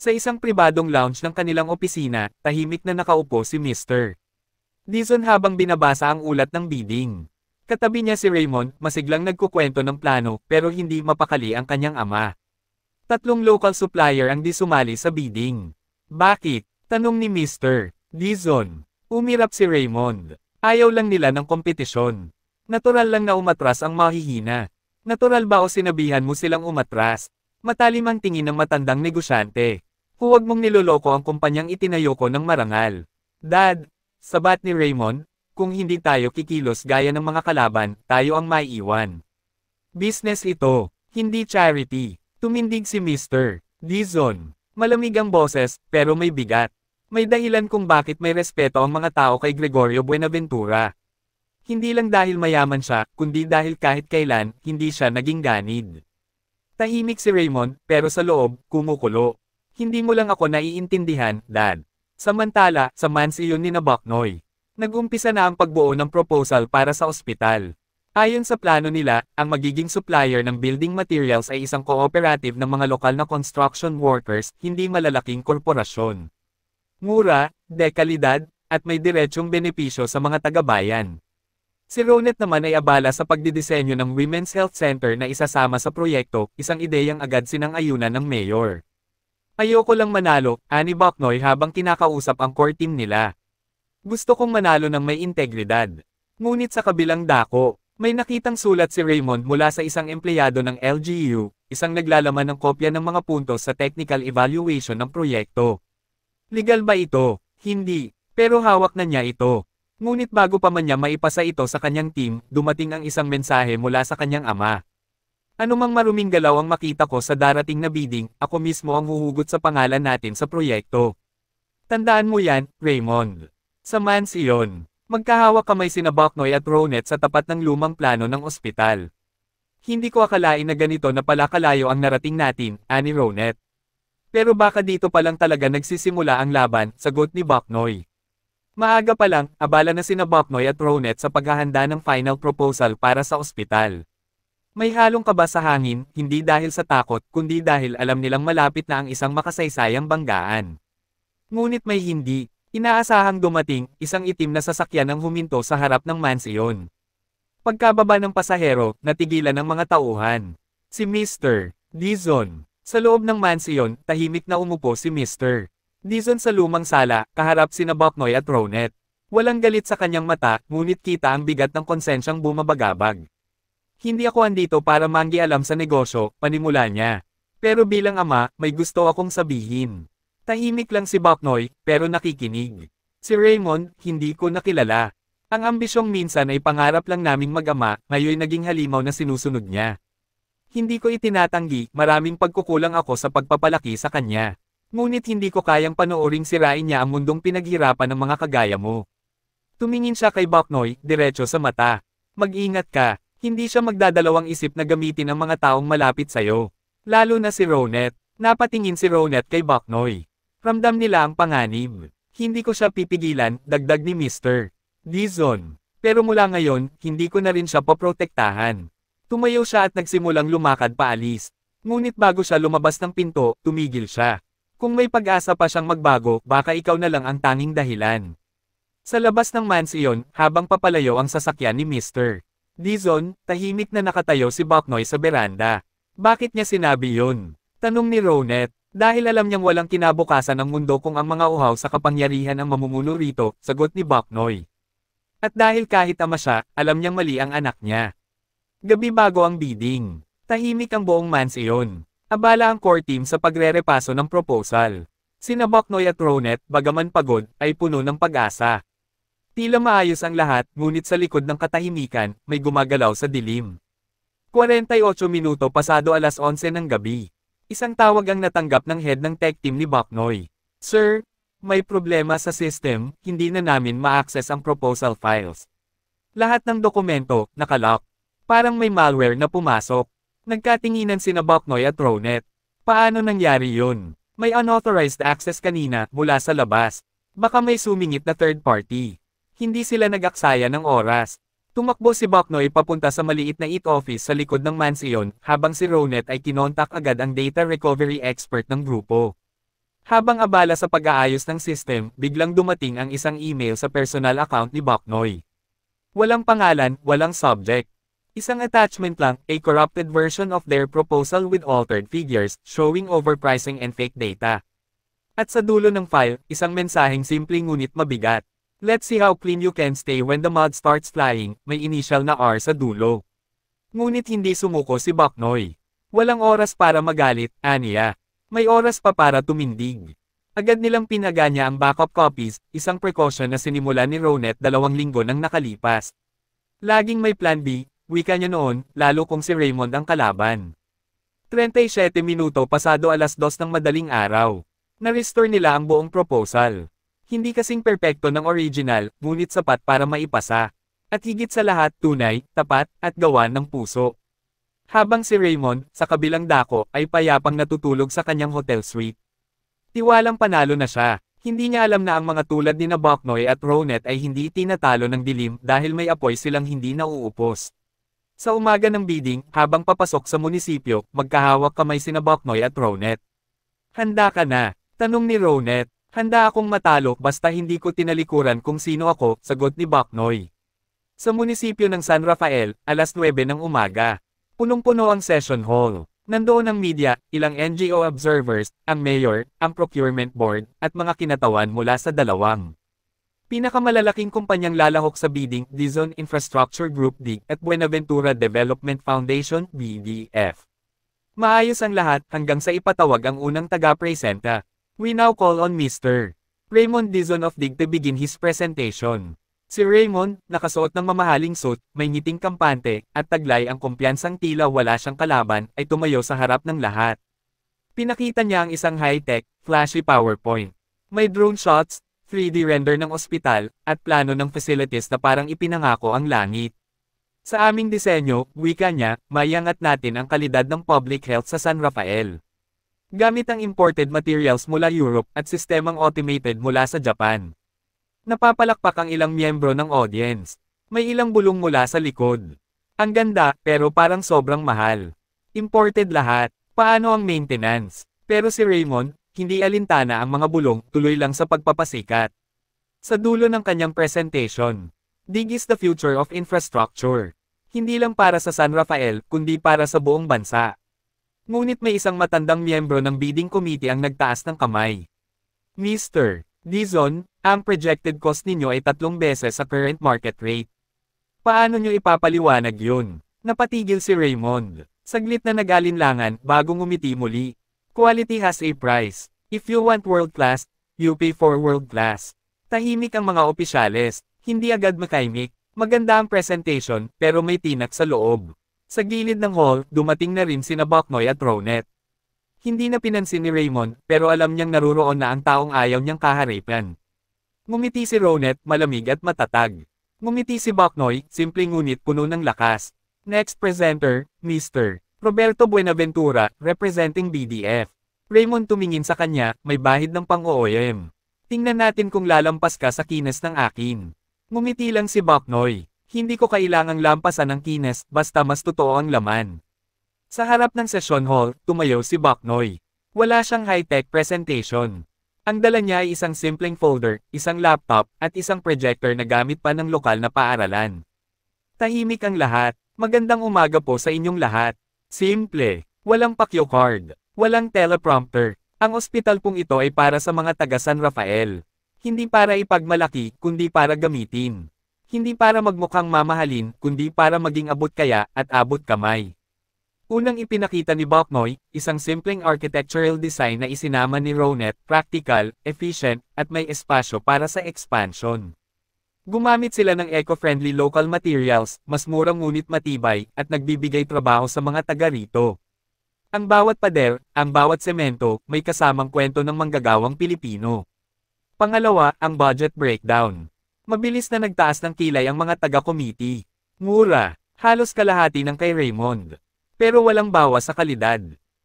Sa isang pribadong lounge ng kanilang opisina, tahimik na nakaupo si Mr. Dizon habang binabasa ang ulat ng bidding. Katabi niya si Raymond, masiglang nagkukwento ng plano, pero hindi mapakali ang kanyang ama. 3 local supplier ang di sumali sa bidding. Bakit? Tanong ni Mr. Dizon. Umirap si Raymond. Ayaw lang nila ng kompetisyon. Natural lang na umatras ang mahihina. Natural ba o sinabihan mo silang umatras? Matalim ang tingin ng matandang negosyante. Huwag mong niloloko ang kumpanyang itinayo ko ng marangal. Dad, sabat ni Raymond, kung hindi tayo kikilos gaya ng mga kalaban, tayo ang maiiwan. Business ito, hindi charity. Tumindig si Mr. Dizon. Malamig ang boses, pero may bigat. May dahilan kung bakit may respeto ang mga tao kay Gregorio Buenaventura. Hindi lang dahil mayaman siya, kundi dahil kahit kailan, hindi siya naging ganid. Tahimik si Raymond, pero sa loob, kumukulo. Hindi mo lang ako naiintindihan, Dad. Samantala, sa mansiyon ni Baknoy. Nag-umpisa na ang pagbuo ng proposal para sa ospital. Ayon sa plano nila, ang magiging supplier ng building materials ay isang cooperative ng mga lokal na construction workers, hindi malalaking korporasyon. Mura, dekalidad, at may diretsyong benepisyo sa mga taga-bayan. Si Ronet naman ay abala sa pagdidisenyo ng Women's Health Center na isasama sa proyekto, isang ideyang agad sinang-ayunan ng mayor. Ayoko lang manalo, ani Baknoy habang kinakausap ang core team nila. Gusto kong manalo ng may integridad. Ngunit sa kabilang dako, may nakitang sulat si Raymond mula sa isang empleyado ng LGU, isang naglalaman ng kopya ng mga puntos sa technical evaluation ng proyekto. Legal ba ito? Hindi, pero hawak na niya ito. Ngunit bago pa man niya maipasa ito sa kanyang team, dumating ang isang mensahe mula sa kanyang ama. Anumang maruming galaw ang makita ko sa darating na bidding, ako mismo ang huhugot sa pangalan natin sa proyekto. Tandaan mo yan, Raymond. Sa mansiyon, magkahawak kamay sina Baknoy at Ronet sa tapat ng lumang plano ng ospital. Hindi ko akalain na ganito na pala kalayo ang narating natin, ani Ronet. Pero baka dito pa lang talaga nagsisimula ang laban, sagot ni Baknoy. Maaga pa lang, abala na sina Baknoy at Ronet sa paghahanda ng final proposal para sa ospital. May halong kaba sa hangin, hindi dahil sa takot, kundi dahil alam nilang malapit na ang isang makasaysayang banggaan. Ngunit may hindi. Inaasahang dumating, isang itim na sasakyan ang huminto sa harap ng mansiyon. Pagkababa ng pasahero, natigilan ng mga tauhan. Si Mr. Dizon. Sa loob ng mansiyon, tahimik na umupo si Mr. Dizon sa lumang sala, kaharap sina Baknoy at Ronet. Walang galit sa kanyang mata, ngunit kita ang bigat ng konsensyang bumabagabag. Hindi ako andito para manggialam sa negosyo, panimula niya. Pero bilang ama, may gusto akong sabihin. Tahimik lang si Baknoy, pero nakikinig. Si Raymond, hindi ko nakilala. Ang ambisyong minsan ay pangarap lang naming mag-ama, ngayon naging halimaw na sinusunod niya. Hindi ko itinatanggi, maraming pagkukulang ako sa pagpapalaki sa kanya. Ngunit hindi ko kayang panooring sirain niya ang mundong pinaghirapan ng mga kagaya mo. Tumingin siya kay Baknoy, diretso sa mata. Mag-ingat ka, hindi siya magdadalawang isip na gamitin ang mga taong malapit sa'yo. Lalo na si Ronet. Napatingin si Ronet kay Baknoy. Ramdam nila ang panganib. Hindi ko siya pipigilan, dagdag ni Mr. Dizon. Pero mula ngayon, hindi ko na rin siya poprotektahan. Tumayo siya at nagsimulang lumakad paalis. Ngunit bago siya lumabas ng pinto, tumigil siya. Kung may pag-asa pa siyang magbago, baka ikaw na lang ang tanging dahilan. Sa labas ng mansiyon, habang papalayo ang sasakyan ni Mr. Dizon, tahimik na nakatayo si Baknoy sa beranda. Bakit niya sinabi yun? Tanong ni Ronet. Dahil alam niyang walang kinabukasan ang mundo kung ang mga uhaw sa kapangyarihan ang mamumuno rito, sagot ni Baknoy. At dahil kahit ama siya, alam niyang mali ang anak niya. Gabi bago ang bidding. Tahimik ang buong mansiyon. Abala ang core team sa pagrerepaso ng proposal. Sina Baknoy at Ronet, bagaman pagod, ay puno ng pag-asa. Tila maayos ang lahat, ngunit sa likod ng katahimikan, may gumagalaw sa dilim. 48 minuto pasado alas 11 ng gabi. Isang tawag ang natanggap ng head ng tech team ni Baknoy. Sir, may problema sa system, hindi na namin ma-access ang proposal files. Lahat ng dokumento, nakalock. Parang may malware na pumasok. Nagkatinginan sina Baknoy at Ronet. Paano nangyari yun? May unauthorized access kanina mula sa labas. Baka may sumingit na third party. Hindi sila nag-aksaya ng oras. Tumakbo si Boknoy papunta sa maliit na office sa likod ng mansyon, habang si Ronet ay kinontak agad ang data recovery expert ng grupo. Habang abala sa pag-aayos ng system, biglang dumating ang isang email sa personal account ni Boknoy. Walang pangalan, walang subject. Isang attachment lang, a corrupted version of their proposal with altered figures, showing overpricing and fake data. At sa dulo ng file, isang mensaheng simple ngunit mabigat. Let's see how clean you can stay when the mud starts flying, may initial na R sa dulo. Ngunit hindi sumuko si Boknoy. Walang oras para magalit, aniya. May oras pa para tumindig. Agad nilang pinaganya ang backup copies, isang precaution na sinimula ni Ronet 2 linggo nang nakalipas. Laging may plan B, wika niya noon, lalo kung si Raymond ang kalaban. 37 minuto pasado 2:00 ng madaling araw. Na-restore nila ang buong proposal. Hindi kasing perpekto ng original, ngunit sapat para maipasa. At higit sa lahat, tunay, tapat, at gawa ng puso. Habang si Raymond, sa kabilang dako, ay payapang natutulog sa kanyang hotel suite. Tiwalang panalo na siya. Hindi niya alam na ang mga tulad ni Boknoy at Ronet ay hindi tinatalo ng dilim dahil may apoy silang hindi nauupos. Sa umaga ng bidding, habang papasok sa munisipyo, magkahawak kamay sina Boknoy at Ronet. Handa ka na? Tanong ni Ronet. Handa akong matalo basta hindi ko tinalikuran kung sino ako, sagot ni Boknoy. Sa munisipyo ng San Rafael, 9:00 ng umaga. Punong-puno ang session hall. Nandoon ang media, ilang NGO observers, ang mayor, ang procurement board, at mga kinatawan mula sa dalawang pinakamalalaking kumpanyang lalahok sa bidding, Dizon Infrastructure Group DIG at Buenaventura Development Foundation, BDF. Maayos ang lahat hanggang sa ipatawag ang unang taga-presenta. We now call on Mr. Raymond Dizon of DIG to begin his presentation. Si Raymond, nakasuot ng mamahaling suit, may ngiting kampante, at taglay ang kumpiyansang tila wala siyang kalaban, ay tumayo sa harap ng lahat. Pinakita niya ang isang high-tech, flashy PowerPoint. May drone shots, 3D render ng ospital, at plano ng facilities na parang ipinangako ang langit. Sa aming disenyo, wika niya, maiangat natin ang kalidad ng public health sa San Rafael. Gamit ang imported materials mula Europe at sistemang automated mula sa Japan. Napapalakpak ang ilang miyembro ng audience. May ilang bulong mula sa likod. Ang ganda, pero parang sobrang mahal. Imported lahat. Paano ang maintenance? Pero si Raymond, hindi alintana ang mga bulong, tuloy lang sa pagpapasikat. Sa dulo ng kanyang presentation, DIG is the future of infrastructure. Hindi lang para sa San Rafael, kundi para sa buong bansa. Ngunit may isang matandang miyembro ng bidding committee ang nagtaas ng kamay. Mr. Dizon, ang projected cost ninyo ay 3 beses sa current market rate. Paano nyo ipapaliwanag yun? Napatigil si Raymond. Saglit na nag-alinlangan bago ngumiti muli. Quality has a price. If you want world class, you pay for world class. Tahimik ang mga opisyales, hindi agad makaimik. Maganda ang presentation, pero may tinak sa loob. Sa gilid ng hall, dumating na rin sina Boknoy at Ronet. Hindi na pinansin ni Raymond, pero alam niyang naruroon na ang taong ayaw niyang kaharipan. Ngumiti si Ronet, malamig at matatag. Ngumiti si Boknoy, simple ngunit puno ng lakas. Next presenter, Mr. Roberto Buenaventura, representing BDF. Raymond tumingin sa kanya, may bahid ng pang-OOM. Tingnan natin kung lalampas ka sa kinas ng akin. Ngumiti lang si Boknoy. Hindi ko kailangang lampasan ang kinas, basta mas totoo ang laman. Sa harap ng session hall, tumayo si Boknoy. Wala siyang high-tech presentation. Ang dala niya ay isang simpleng folder, isang laptop, at isang projector na gamit pa ng lokal na paaralan. Tahimik ang lahat. Magandang umaga po sa inyong lahat. Simple. Walang pakyo card. Walang teleprompter. Ang ospital pong ito ay para sa mga taga San Rafael. Hindi para ipagmalaki, kundi para gamitin. Hindi para magmukhang mamahalin, kundi para maging abot kaya, at abot kamay. Unang ipinakita ni Boknoy, isang simpleng architectural design na isinama ni Ronet, practical, efficient, at may espasyo para sa expansion. Gumamit sila ng eco-friendly local materials, mas murang ngunit matibay, at nagbibigay trabaho sa mga taga rito. Ang bawat pader, ang bawat semento, may kasamang kwento ng manggagawang Pilipino. Pangalawa, ang budget breakdown. Mabilis na nagtaas ng kilay ang mga taga-committee. Mura, halos kalahati ng kay Raymond. Pero walang bawas sa kalidad.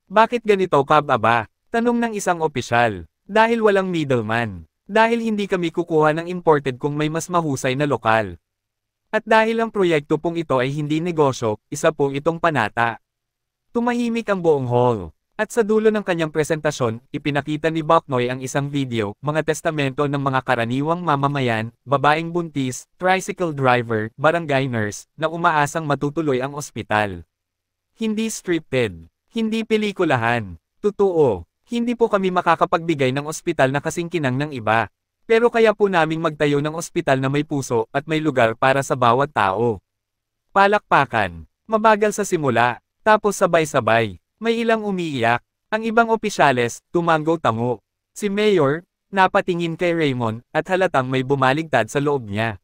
Bakit ganito kababa? Tanong ng isang opisyal. Dahil walang middleman. Dahil hindi kami kukuha ng imported kung may mas mahusay na lokal. At dahil ang proyekto pong ito ay hindi negosyo, isa po itong panata. Tumahimik ang buong hall. At sa dulo ng kanyang presentasyon, ipinakita ni Boknoy ang isang video, mga testamento ng mga karaniwang mamamayan, babaeng buntis, tricycle driver, barangay nurse, na umaasang matutuloy ang ospital. Hindi scripted. Hindi pelikulahan. Totoo. Hindi po kami makakapagbigay ng ospital na kasing kinang ng iba. Pero kaya po naming magtayo ng ospital na may puso at may lugar para sa bawat tao. Palakpakan. Mabagal sa simula. Tapos sabay-sabay. May ilang umiiyak. Ang ibang opisyales, tumango-tango. Si Mayor, napatingin kay Raymond, at halatang may bumaligtad sa loob niya.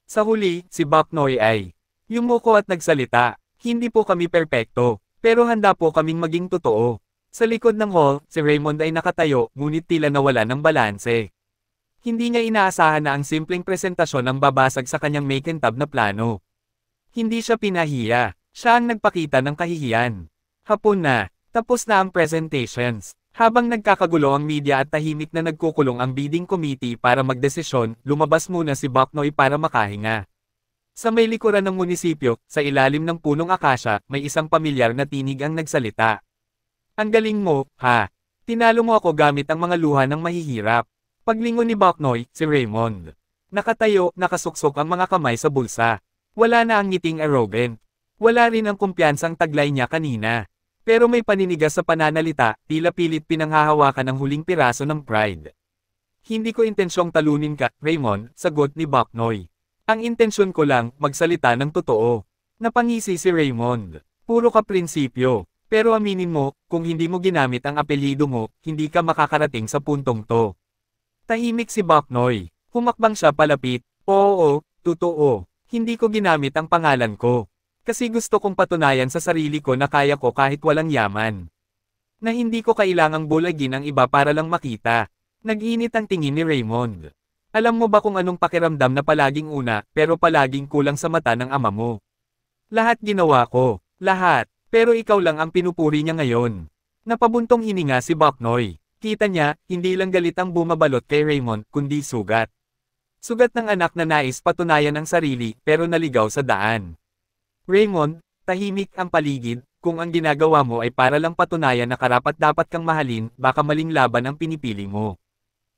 Sa huli, si Boknoy ay yumuko at nagsalita. Hindi po kami perpekto, pero handa po kaming maging totoo. Sa likod ng hall, si Raymond ay nakatayo, ngunit tila nawala ng balanse. Hindi niya inaasahan na ang simpleng presentasyon ang babasag sa kanyang makintab na plano. Hindi siya pinahiya, siya ang nagpakita ng kahihiyan. Hapon na, tapos na ang presentations. Habang nagkakagulo ang media at tahimik na nagkukulong ang bidding committee para magdesisyon, lumabas muna si Boknoy para makahinga. Sa may likuran ng munisipyo, sa ilalim ng punong akasya, may isang pamilyar na tinig ang nagsalita. Ang galing mo, ha? Tinalo mo ako gamit ang mga luha ng mahihirap. Paglingon ni Boknoy, si Raymond. Nakatayo, nakasuksok ang mga kamay sa bulsa. Wala na ang ngiting arrogant. Wala rin ang kumpiyansang taglay niya kanina. Pero may paninigas sa pananalita, tila pilit pinanghahawakan ang huling piraso ng pride. Hindi ko intensyong talunin ka, Raymond, sagot ni Boknoy. Ang intensyon ko lang, magsalita ng totoo. Napangisi si Raymond. Puro ka prinsipyo. Pero aminin mo, kung hindi mo ginamit ang apelyido mo, hindi ka makakarating sa puntong to. Tahimik si Boknoy. Humakbang siya palapit. Oo, totoo. Hindi ko ginamit ang pangalan ko. Kasi gusto kong patunayan sa sarili ko na kaya ko kahit walang yaman. Na hindi ko kailangang bulagin ang iba para lang makita. Nag-init ang tingin ni Raymond. Alam mo ba kung anong pakiramdam na palaging una, pero palaging kulang sa mata ng ama mo? Lahat ginawa ko. Lahat. Pero ikaw lang ang pinupuri niya ngayon. Napabuntong hininga si Boknoy. Kita niya, hindi lang galit ang bumabalot kay Raymond, kundi sugat. Sugat ng anak na nais patunayan ang sarili, pero naligaw sa daan. Raymond, tahimik ang paligid, kung ang ginagawa mo ay para lang patunayan na karapat-dapat kang mahalin, baka maling laban ang pinipili mo.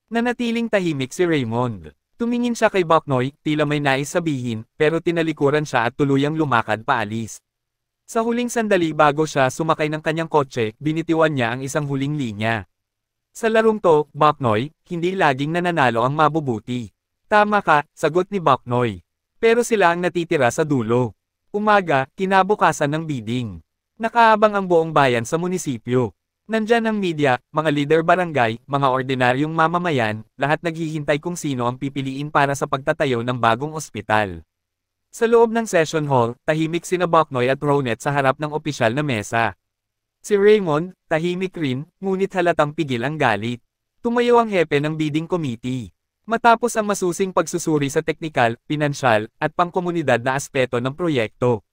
Nanatiling tahimik si Raymond. Tumingin siya kay Boknoy, tila may nais sabihin, pero tinalikuran siya at tuluyang lumakad paalis. Sa huling sandali bago siya sumakay ng kanyang kotse, binitiwan niya ang isang huling linya. Sa larong to, Boknoy, hindi laging nananalo ang mabubuti. Tama ka, sagot ni Boknoy. Pero sila ang natitira sa dulo. Umaga, kinabukasan ng bidding. Nakaabang ang buong bayan sa munisipyo. Nandyan ang media, mga leader barangay, mga ordinaryong mamamayan, lahat naghihintay kung sino ang pipiliin para sa pagtatayo ng bagong ospital. Sa loob ng session hall, tahimik sina Boknoy at Ronet sa harap ng opisyal na mesa. Si Raymond, tahimik rin, ngunit halatang pigil ang galit. Tumayo ang hepe ng bidding committee. Matapos ang masusing pagsusuri sa teknikal, pinansyal, at pangkomunidad na aspeto ng proyekto.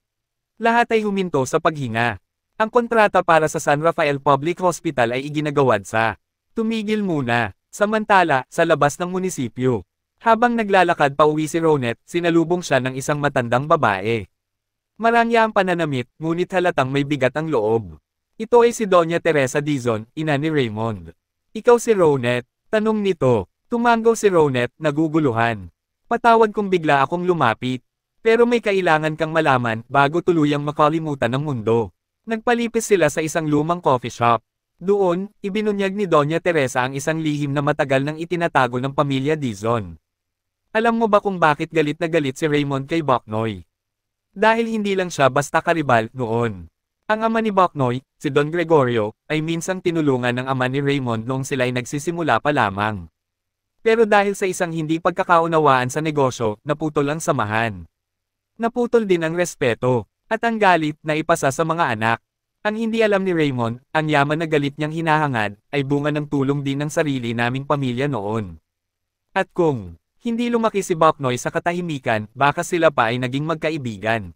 Lahat ay huminto sa paghinga. Ang kontrata para sa San Rafael Public Hospital ay iginagawad sa tumigil muna, samantala, sa labas ng munisipyo. Habang naglalakad pa uwi si Ronet, sinalubong siya ng isang matandang babae. Marangya ang pananamit, ngunit halatang may bigat ang loob. Ito ay si Doña Teresa Dizon, ina ni Raymond. Ikaw si Ronet, tanong nito. Tumango si Ronet, naguguluhan. Patawad kung bigla akong lumapit. Pero may kailangan kang malaman, bago tuluyang makalimutan ng mundo. Nagpalipis sila sa isang lumang coffee shop. Doon, ibinunyag ni Doña Teresa ang isang lihim na matagal nang itinatago ng pamilya Dizon. Alam mo ba kung bakit galit na galit si Raymond kay Boknoy? Dahil hindi lang siya basta karibal noon. Ang ama ni Boknoy, si Don Gregorio, ay minsang tinulungan ng ama ni Raymond noong sila'y nagsisimula pa lamang. Pero dahil sa isang hindi pagkakaunawaan sa negosyo, naputol ang samahan. Naputol din ang respeto, at ang galit na ipasa sa mga anak. Ang hindi alam ni Raymond, ang yaman na galit niyang hinahangad, ay bunga ng tulong din ng sarili naming pamilya noon. At kung hindi lumaki si Boknoy sa katahimikan, baka sila pa ay naging magkaibigan.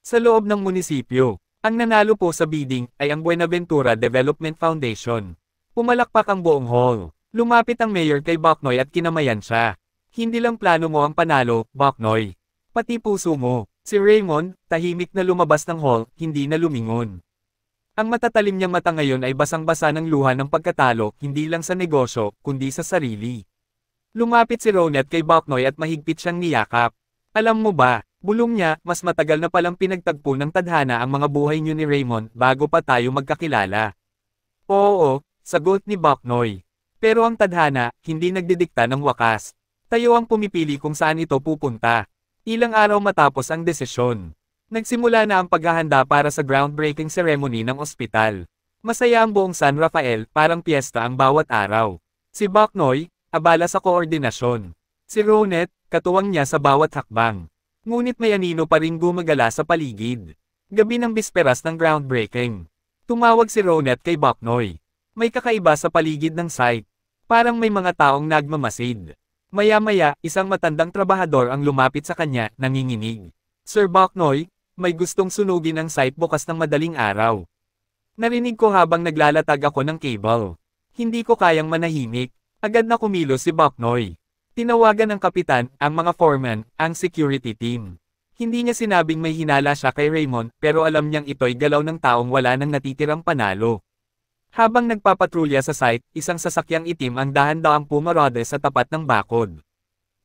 Sa loob ng munisipyo, ang nanalo po sa bidding ay ang Buenaventura Development Foundation. Pumalakpak ang buong hall. Lumapit ang mayor kay Boknoy at kinamayan siya. Hindi lang plano mo ang panalo, Boknoy. Pati puso mo. Si Raymond, tahimik na lumabas ng hall, hindi na lumingon. Ang matatalim niyang mata ngayon ay basang-basa ng luha ng pagkatalo, hindi lang sa negosyo, kundi sa sarili. Lumapit si Ronette kay Boknoy at mahigpit siyang niyakap. Alam mo ba, bulong niya, mas matagal na palang pinagtagpo ng tadhana ang mga buhay niyo ni Raymond bago pa tayo magkakilala. Oo, sagot ni Boknoy. Pero ang tadhana, hindi nagdidikta ng wakas. Tayo ang pumipili kung saan ito pupunta. Ilang araw matapos ang desisyon. Nagsimula na ang paghahanda para sa groundbreaking ceremony ng ospital. Masaya ang buong San Rafael, parang piyesta ang bawat araw. Si Boknoy, abala sa koordinasyon. Si Ronette, katuwang niya sa bawat hakbang. Ngunit may anino pa ring gumagala sa paligid. Gabi ng bisperas ng groundbreaking. Tumawag si Ronette kay Boknoy. May kakaiba sa paligid ng site. Parang may mga taong nagmamasid. Maya-maya, isang matandang trabahador ang lumapit sa kanya, nanginginig. Sir Boknoy, may gustong sunugin ang site bukas ng madaling araw. Narinig ko habang naglalatag ako ng cable. Hindi ko kayang manahimik. Agad na kumilos si Boknoy. Tinawagan ng kapitan, ang mga foreman, ang security team. Hindi niya sinabing may hinala siya kay Raymond, pero alam niyang ito'y galaw ng taong wala nang natitirang panalo. Habang nagpapatrolya sa site, isang sasakyang itim ang dahan-daang pumarode sa tapat ng bakod.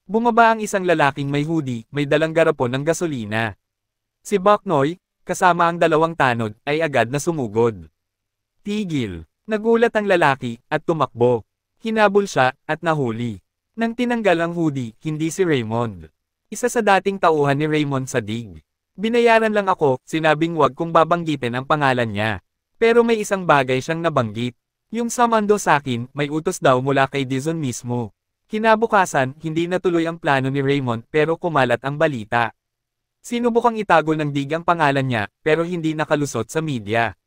Bumaba ang isang lalaking may hoodie, may dalang garapon ng gasolina. Si Boknoy, kasama ang dalawang tanod, ay agad na sumugod. Tigil. Nagulat ang lalaki, at tumakbo. Hinabol siya, at nahuli. Nang tinanggal ang hoodie, hindi si Raymond. Isa sa dating tauhan ni Raymond sa dig. Binayaran lang ako, sinabing wag kong babanggitin ang pangalan niya. Pero may isang bagay siyang nabanggit. Yung samando sa akin, may utos daw mula kay Dizon mismo. Kinabukasan, hindi natuloy ang plano ni Raymond pero kumalat ang balita. Sinubukang itago ng dig ang pangalan niya, pero hindi nakalusot sa media.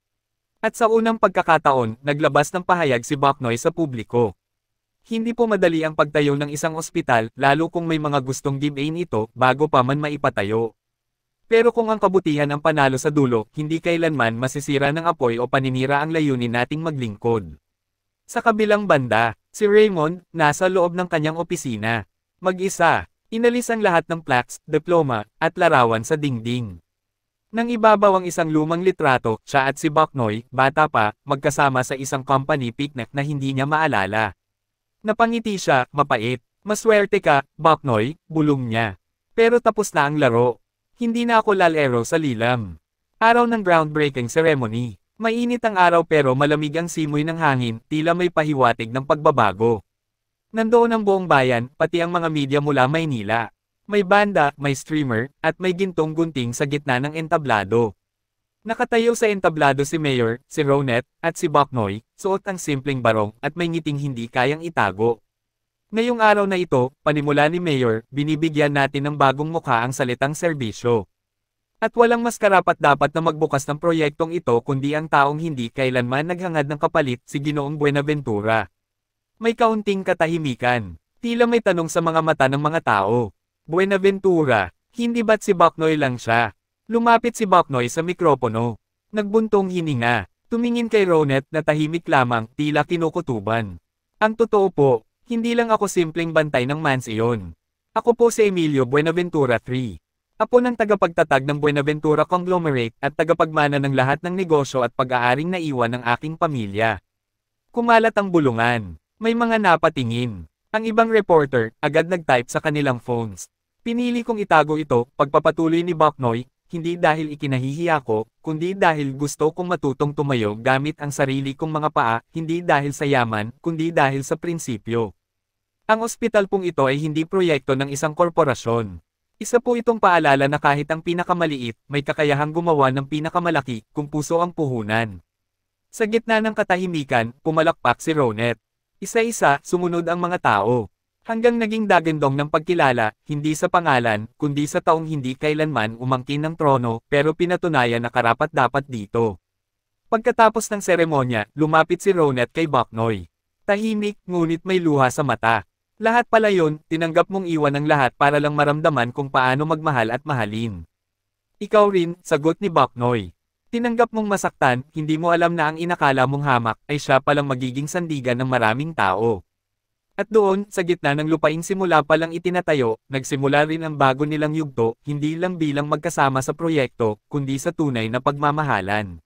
At sa unang pagkakataon, naglabas ng pahayag si Boknoy sa publiko. Hindi po madali ang pagtayo ng isang ospital, lalo kung may mga gustong gibain ito, bago pa man maipatayo. Pero kung ang kabutihan ang panalo sa dulo, hindi kailanman masisira ng apoy o paninira ang layunin nating maglingkod. Sa kabilang banda, si Raymond, nasa loob ng kanyang opisina. Mag-isa, inalis ang lahat ng plaques, diploma, at larawan sa dingding. Nang ibabaw ang isang lumang litrato, siya at si Boknoy, bata pa, magkasama sa isang company picnic na hindi niya maalala. Napangiti siya, mapait. Maswerte ka, Boknoy, bulong niya. Pero tapos na ang laro. Hindi na ako lalero sa lilam. Araw ng groundbreaking ceremony. Mainit ang araw pero malamig ang simoy ng hangin, tila may pahiwatig ng pagbabago. Nandoon ang buong bayan, pati ang mga media mula Maynila. May banda, may streamer, at may gintong gunting sa gitna ng entablado. Nakatayo sa entablado si Mayor, si Ronette, at si Boknoy, suot ang simpleng barong at may ngiting hindi kayang itago. Ngayong araw na ito, panimula ni Mayor, binibigyan natin ng bagong mukha ang salitang serbisyo. At walang mas karapat-dapat na magbukas ng proyektong ito kundi ang taong hindi kailanman naghangad ng kapalit, si Ginoong Buenaventura. May kaunting katahimikan. Tila may tanong sa mga mata ng mga tao. Buenaventura, hindi ba't si Boknoy lang siya? Lumapit si Boknoy sa mikropono. Nagbuntong hininga. Tumingin kay Ronette na tahimik lamang, tila kinukutuban. Ang totoo po, hindi lang ako simpleng bantay ng mansyon. Ako po si Emilio Buenaventura III. Apo ng tagapagtatag ng Buenaventura Conglomerate at tagapagmana ng lahat ng negosyo at pag-aaring naiwan ng aking pamilya. Kumalat ang bulungan. May mga napatingin. Ang ibang reporter, agad nag-type sa kanilang phones. Pinili kong itago ito, pagpapatuloy ni Boknoy, hindi dahil ikinahihiya ko, kundi dahil gusto kong matutong tumayo gamit ang sarili kong mga paa, hindi dahil sa yaman, kundi dahil sa prinsipyo. Ang ospital pong ito ay hindi proyekto ng isang korporasyon. Isa po itong paalala na kahit ang pinakamaliit, may kakayahang gumawa ng pinakamalaki, kung puso ang puhunan. Sa gitna ng katahimikan, pumalakpak si Ronette. Isa-isa, sumunod ang mga tao. Hanggang naging dagandong ng pagkilala, hindi sa pangalan, kundi sa taong hindi kailanman umangkin ng trono, pero pinatunayan na karapat-dapat dito. Pagkatapos ng seremonya, lumapit si Ronette kay Boknoy. Tahimik, ngunit may luha sa mata. Lahat pala yun, tinanggap mong iwan ang lahat para lang maramdaman kung paano magmahal at mahalin. Ikaw rin, sagot ni Boknoy. Tinanggap mong masaktan, hindi mo alam na ang inakala mong hamak ay siya palang magiging sandigan ng maraming tao. At doon, sa gitna ng lupaing simula pa lang itinatayo, nagsimula rin ang bago nilang yugto, hindi lang bilang magkasama sa proyekto, kundi sa tunay na pagmamahalan.